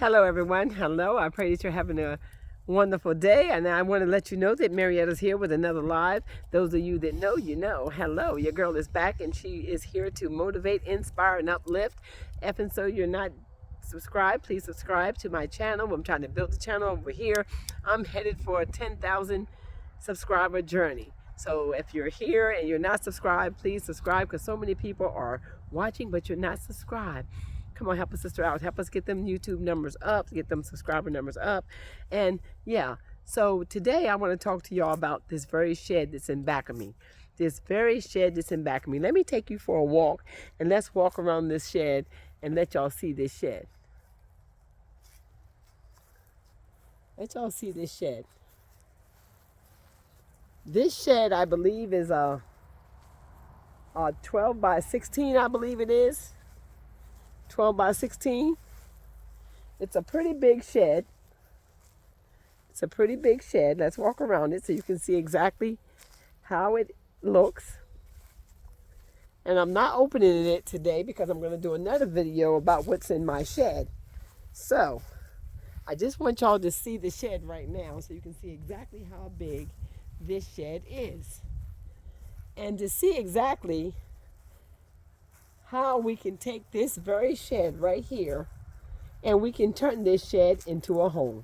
Hello, everyone. Hello. I pray that you're having a wonderful day. And I want to let you know that Marietta's here with another live. Those of you that know, you know. Hello. Your girl is back, and she is here to motivate, inspire, and uplift. And so you're not subscribed, please subscribe to my channel. I'm trying to build the channel over here. I'm headed for a 10,000 subscriber journey. So if you're here and you're not subscribed, please subscribe, because so many people are watching, but you're not subscribed. Come on, help a sister out. Help us get them YouTube numbers up, get them subscriber numbers up. And yeah, so today I want to talk to y'all about this very shed that's in back of me. This very shed that's in back of me. Let me take you for a walk, and let's walk around this shed and let y'all see this shed. Let y'all see this shed. This shed, I believe, is a 12 by 16, I believe it is. 12 by 16. It's a pretty big shed. It's a pretty big shed. Let's walk around it so you can see exactly how it looks. And I'm not opening it today because I'm going to do another video about what's in my shed. So I just want y'all to see the shed right now so you can see exactly how big this shed is. And to see exactly how we can take this very shed right here and we can turn this shed into a home.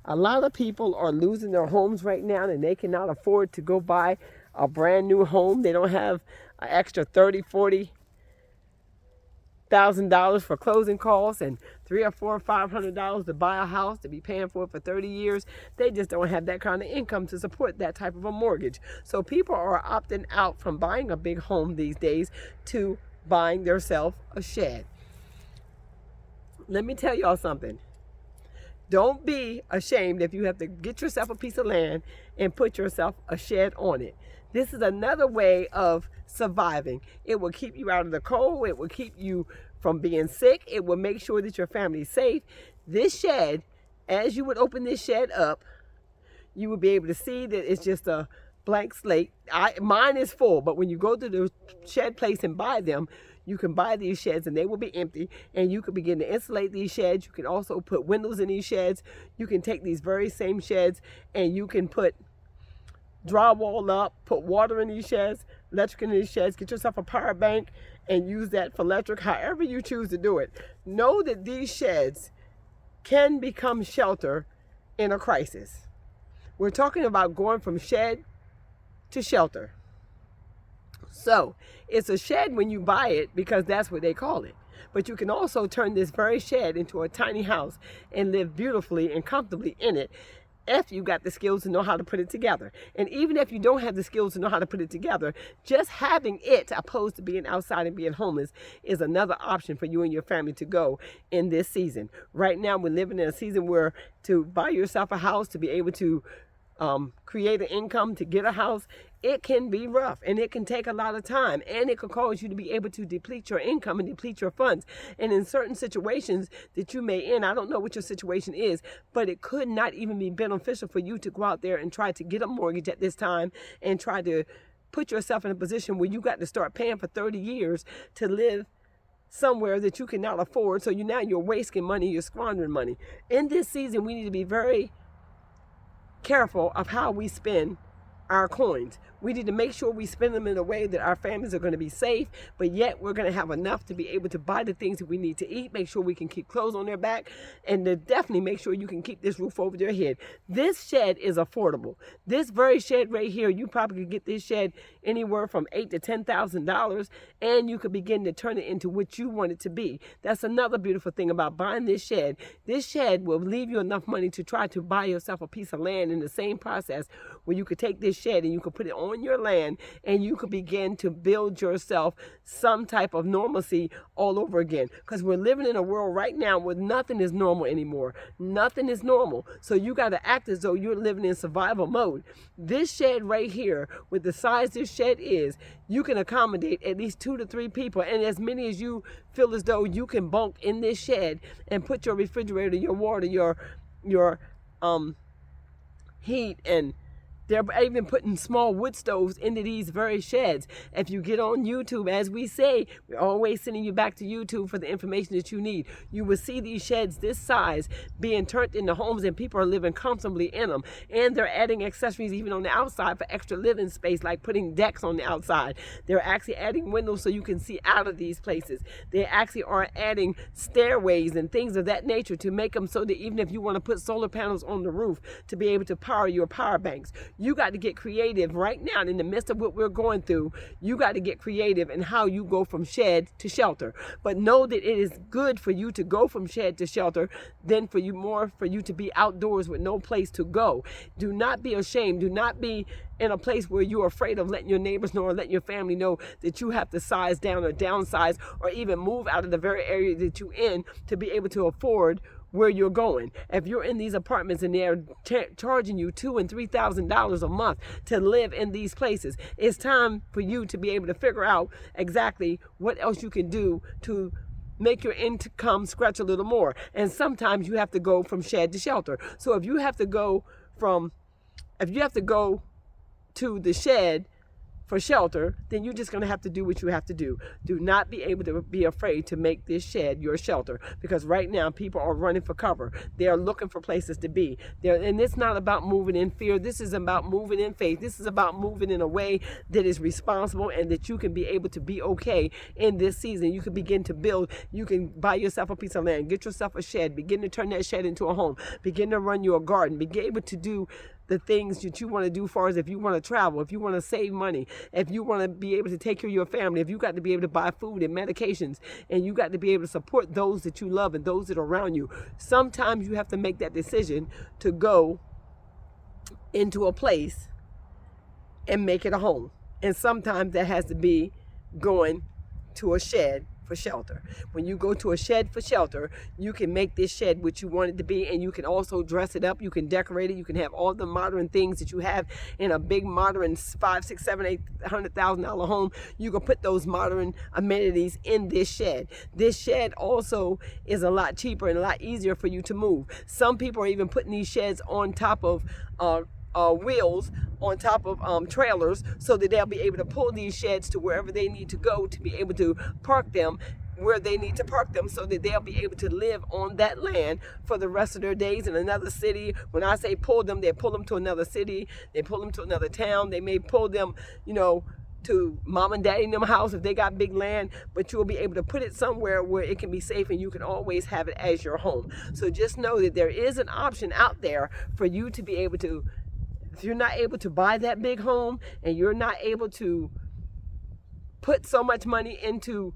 A lot of people are losing their homes right now, and they cannot afford to go buy a brand new home. They don't have an extra $30,000-$40,000 for closing costs and $300 or $400 or $500 to buy a house, to be paying for it for 30 years. They just don't have that kind of income to support that type of a mortgage. So people are opting out from buying a big home these days to buying themselves a shed. Let me tell y'all something. Don't be ashamed if you have to get yourself a piece of land and put yourself a shed on it. This is another way of surviving. It will keep you out of the cold. It will keep you from being sick. It will make sure that your family's safe. This shed, as you would open this shed up, you will be able to see that it's just a blank slate. Mine is full, but when you go to the shed place and buy them, you can buy these sheds and they will be empty, and you can begin to insulate these sheds. You can also put windows in these sheds. You can take these very same sheds and you can put drywall up, put water in these sheds, electric in these sheds, get yourself a power bank and use that for electric, however you choose to do it. Know that these sheds can become shelter in a crisis. We're talking about going from shed to shelter. So it's a shed when you buy it because that's what they call it. But you can also turn this very shed into a tiny house and live beautifully and comfortably in it if you got the skills to know how to put it together. And even if you don't have the skills to know how to put it together, just having it opposed to being outside and being homeless is another option for you and your family to go in this season. Right now we're living in a season where to buy yourself a house, to be able to create an income, to get a house, it can be rough and it can take a lot of time, and it can cause you to be able to deplete your income and deplete your funds. And in certain situations that you may in, I don't know what your situation is, but it could not even be beneficial for you to go out there and try to get a mortgage at this time and try to put yourself in a position where you got to start paying for 30 years to live somewhere that you cannot afford. So you're wasting money, you're squandering money. In this season, we need to be very careful of how we spend our coins. We need to make sure we spend them in a way that our families are going to be safe, but yet we're going to have enough to be able to buy the things that we need to eat, make sure we can keep clothes on their back, and to definitely make sure you can keep this roof over their head. This shed is affordable. This very shed right here, you probably could get this shed anywhere from $8,000 to $10,000, and you could begin to turn it into what you want it to be. That's another beautiful thing about buying this shed. This shed will leave you enough money to try to buy yourself a piece of land in the same process, where you could take this shed and you could put it on your land and you could begin to build yourself some type of normalcy all over again. Because we're living in a world right now where nothing is normal anymore. Nothing is normal. So you got to act as though you're living in survival mode. This shed right here, with the size this shed is, you can accommodate at least 2 to 3 people, and as many as you feel as though you can bunk in this shed and put your refrigerator, your water, your heat, and They're even putting small wood stoves into these very sheds. If you get on YouTube, as we say, we're always sending you back to YouTube for the information that you need. You will see these sheds this size being turned into homes, and people are living comfortably in them. And they're adding accessories even on the outside for extra living space, like putting decks on the outside. They're actually adding windows so you can see out of these places. They actually are adding stairways and things of that nature to make them so that even if you want to put solar panels on the roof to be able to power your power banks, you got to get creative right now in the midst of what we're going through. You got to get creative in how you go from shed to shelter. But know that it is good for you to go from shed to shelter than for you to be outdoors with no place to go. Do not be ashamed. Do not be in a place where you're afraid of letting your neighbors know or letting your family know that you have to size down or downsize or even move out of the very area that you're in to be able to afford where you're going. If you're in these apartments and they're charging you $2,000 and $3,000 a month to live in these places, it's time for you to be able to figure out exactly what else you can do to make your income stretch a little more. And sometimes you have to go from shed to shelter. So if you have to go to the shed for shelter, then you're just going to have to do what you have to do. Do not be afraid to make this shed your shelter, because right now people are running for cover. They are looking for places to be. And it's not about moving in fear. This is about moving in faith. This is about moving in a way that is responsible and that you can be able to be okay in this season. You can begin to build. You can buy yourself a piece of land, get yourself a shed, begin to turn that shed into a home, begin to run your garden, be able to do the things that you want to do, as far as if you want to travel, if you want to save money, if you want to be able to take care of your family, if you got to be able to buy food and medications, and you got to be able to support those that you love and those that are around you. Sometimes you have to make that decision to go into a place and make it a home. And sometimes that has to be going to a shed for shelter. When you go to a shed for shelter, you can make this shed what you want it to be, and you can also dress it up. You can decorate it. You can have all the modern things that you have in a big modern $500,000 home. You can put those modern amenities in this shed. This shed also is a lot cheaper and a lot easier for you to move. Some people are even putting these sheds on top of wheels, on top of trailers, so that they'll be able to pull these sheds to wherever they need to go to be able to park them where they need to park them, so that they'll be able to live on that land for the rest of their days in another city. When I say pull them, they pull them to another city, they pull them to another town, they may pull them, to mom and daddy in them house if they got big land, but you'll be able to put it somewhere where it can be safe and you can always have it as your home. So just know that there is an option out there for you to be able to, if you're not able to buy that big home and you're not able to put so much money into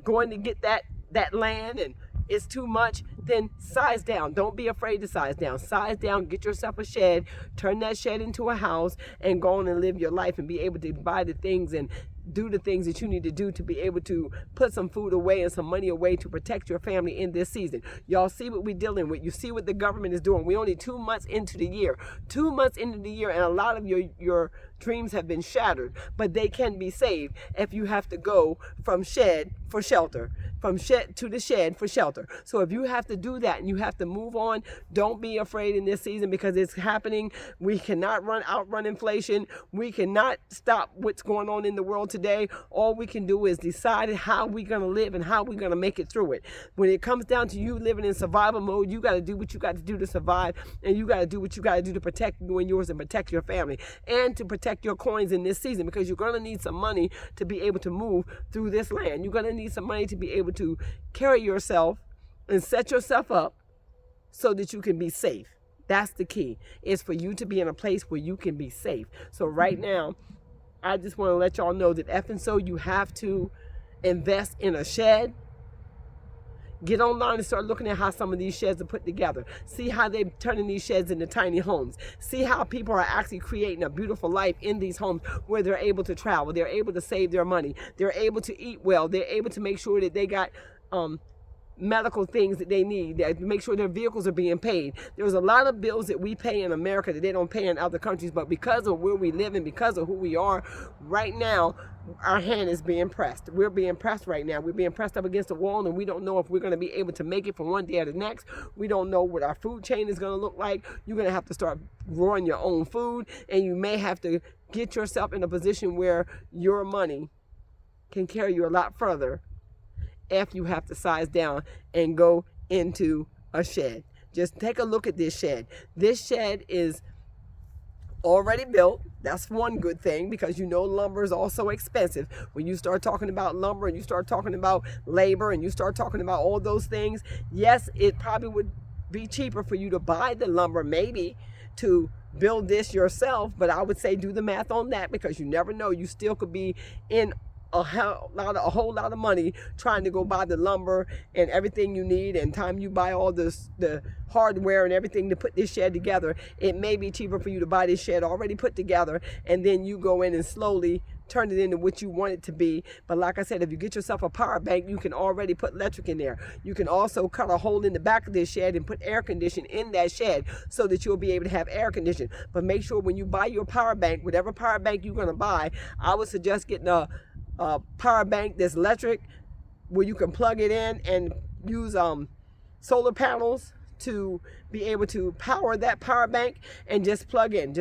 going to get that land and it's too much, then size down. Don't be afraid to size down. Size down, get yourself a shed, turn that shed into a house, and go on and live your life and be able to buy the things and do the things that you need to do to be able to put some food away and some money away to protect your family in this season. Y'all see what we're dealing with. You see what the government is doing. We're only 2 months into the year. 2 months into the year, and a lot of your dreams have been shattered, but they can be saved if you have to go from shed for shelter, from shed to the shed for shelter. So if you have to do that and you have to move on, don't be afraid in this season, because it's happening. We cannot outrun inflation. We cannot stop what's going on in the world today. All we can do is decide how we're going to live and how we're going to make it through it. When it comes down to you living in survival mode, you got to do what you got to do to survive, and you got to do what you got to do to protect you and yours and protect your family and to protect your coins in this season, because you're going to need some money to be able to move through this land. You're going to need some money to be able to carry yourself and set yourself up so that you can be safe. That's the key, is for you to be in a place where you can be safe. So right now, I just want to let y'all know that so you have to invest in a shed. Get online and start looking at how some of these sheds are put together. See how they're turning these sheds into tiny homes. See how people are actually creating a beautiful life in these homes where they're able to travel. They're able to save their money. They're able to eat well. They're able to make sure that they got medical things that they need, to make sure their vehicles are being paid. There's a lot of bills that we pay in America that they don't pay in other countries, but because of where we live and because of who we are right now, our hand is being pressed. We're being pressed right now. We're being pressed up against the wall, and we don't know if we're going to be able to make it from one day to the next. We don't know what our food chain is going to look like. You're going to have to start growing your own food, and you may have to get yourself in a position where your money can carry you a lot further if you have to size down and go into a shed. Just take a look at this shed. This shed is already built. That's one good thing, because you know lumber is also expensive. When you start talking about lumber and you start talking about labor and you start talking about all those things, yes, it probably would be cheaper for you to buy the lumber maybe to build this yourself, but I would say do the math on that, because you never know. You still could be in a whole lot of money trying to go buy the lumber and everything you need, and time you buy all this, the hardware and everything to put this shed together, it may be cheaper for you to buy this shed already put together, and then you go in and slowly turn it into what you want it to be. But like I said, if you get yourself a power bank, you can already put electric in there. You can also cut a hole in the back of this shed and put air conditioning in that shed so that you'll be able to have air conditioning. But make sure when you buy your power bank, whatever power bank you're going to buy, I would suggest getting a power bank that's electric, where you can plug it in and use solar panels to be able to power that power bank, and just plug in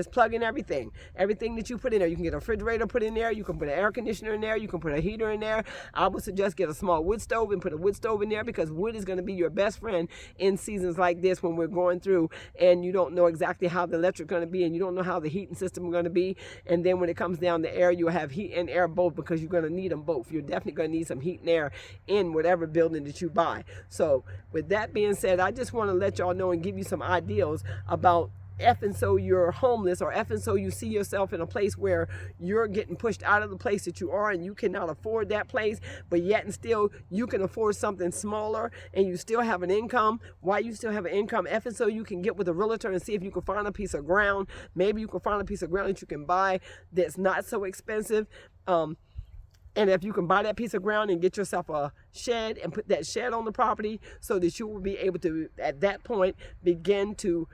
everything that you put in there. You can get a refrigerator put in there, you can put an air conditioner in there, you can put a heater in there. I would suggest get a small wood stove and put a wood stove in there, because wood is going to be your best friend in seasons like this when we're going through and you don't know exactly how the electric is going to be and you don't know how the heating system is going to be. And then when it comes down to air, you'll have heat and air both, because you're going to need them both. You're definitely going to need some heat and air in whatever building that you buy. So with that being said, I just want to let y'all know and give you some ideas about if and so you're homeless, or if and so you see yourself in a place where you're getting pushed out of the place that you are and you cannot afford that place, but yet and still you can afford something smaller and you still have an income. Why you still have an income? If and so you can get with a realtor and see if you can find a piece of ground. Maybe you can find a piece of ground that you can buy that's not so expensive. And if you can buy that piece of ground and get yourself a shed and put that shed on the property, so that you will be able to, at that point, begin to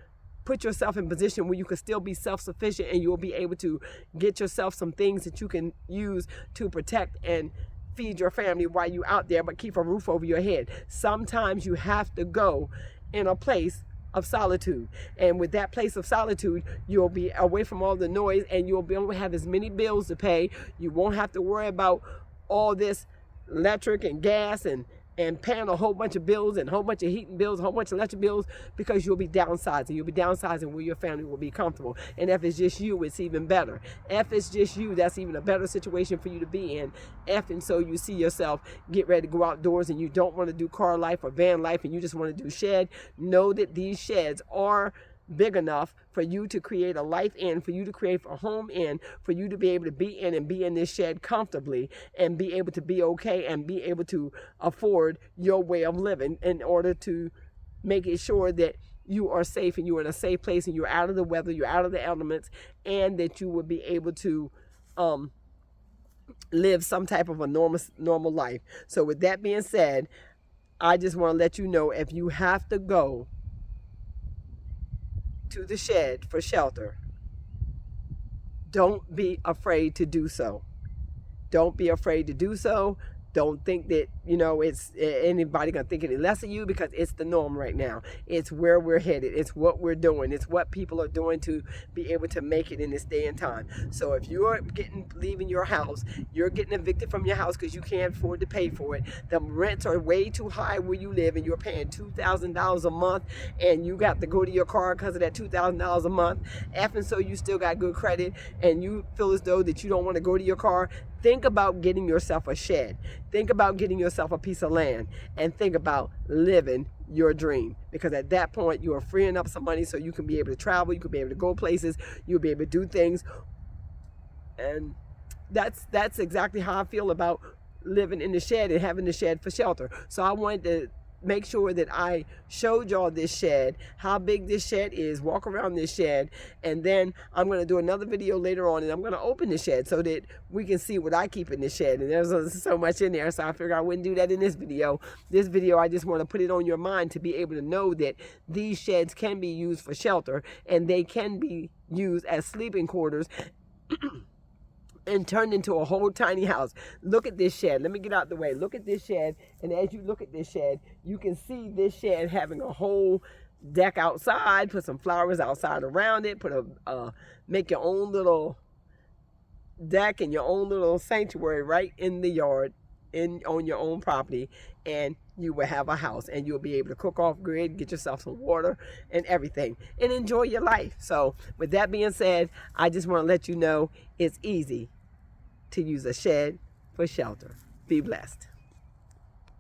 put yourself in position where you can still be self-sufficient, and you'll be able to get yourself some things that you can use to protect and feed your family while you're out there, but keep a roof over your head. Sometimes you have to go in a place of solitude, and with that place of solitude, you'll be away from all the noise, and you'll be able to have as many bills to pay. You won't have to worry about all this electric and gas and paying a whole bunch of bills and a whole bunch of heating bills, a whole bunch of electric bills, because you'll be downsizing. You'll be downsizing where your family will be comfortable. And if it's just you, it's even better. If it's just you, that's even a better situation for you to be in. If and so you see yourself get ready to go outdoors and you don't want to do car life or van life and you just want to do shed, know that these sheds are big enough for you to create a life in, for you to create a home in, for you to be able to be in and be in this shed comfortably and be able to be okay and be able to afford your way of living, in order to make it sure that you are safe and you're in a safe place and you're out of the weather, you're out of the elements, and that you will be able to live some type of a normal life. So with that being said, I just want to let you know, if you have to go to the shed for shelter, don't be afraid to do so. Don't be afraid to do so. Don't think that, it's anybody going to think any less of you, because it's the norm right now. It's where we're headed. It's what we're doing. It's what people are doing to be able to make it in this day and time. So if you're leaving your house, you're getting evicted from your house because you can't afford to pay for it. The rents are way too high where you live, and you're paying $2,000 a month, and you got to go to your car because of that $2,000 a month. And so you still got good credit, and you feel as though that you don't want to go to your car. Think about getting yourself a shed. Think about getting yourself a piece of land, and think about living your dream, because at that point you are freeing up some money so you can be able to travel, you can be able to go places, you'll be able to do things. And that's exactly how I feel about living in the shed and having the shed for shelter. So I wanted to make sure that I showed y'all this shed, how big this shed is, walk around this shed, and then I'm going to do another video later on, and I'm going to open the shed so that we can see what I keep in the shed. And there's so much in there, so I figured I wouldn't do that in this video. This video, I just want to put it on your mind to be able to know that these sheds can be used for shelter, and they can be used as sleeping quarters and turned into a whole tiny house. Look at this shed. Let me get out the way. Look at this shed. And as you look at this shed, you can see this shed having a whole deck outside. Put some flowers outside around it. Make your own little deck and your own little sanctuary right in the yard, on your own property, and you will have a house, and you'll be able to cook off grid, get yourself some water and everything, and enjoy your life. So with that being said, I just want to let you know it's easy to use a shed for shelter. Be blessed.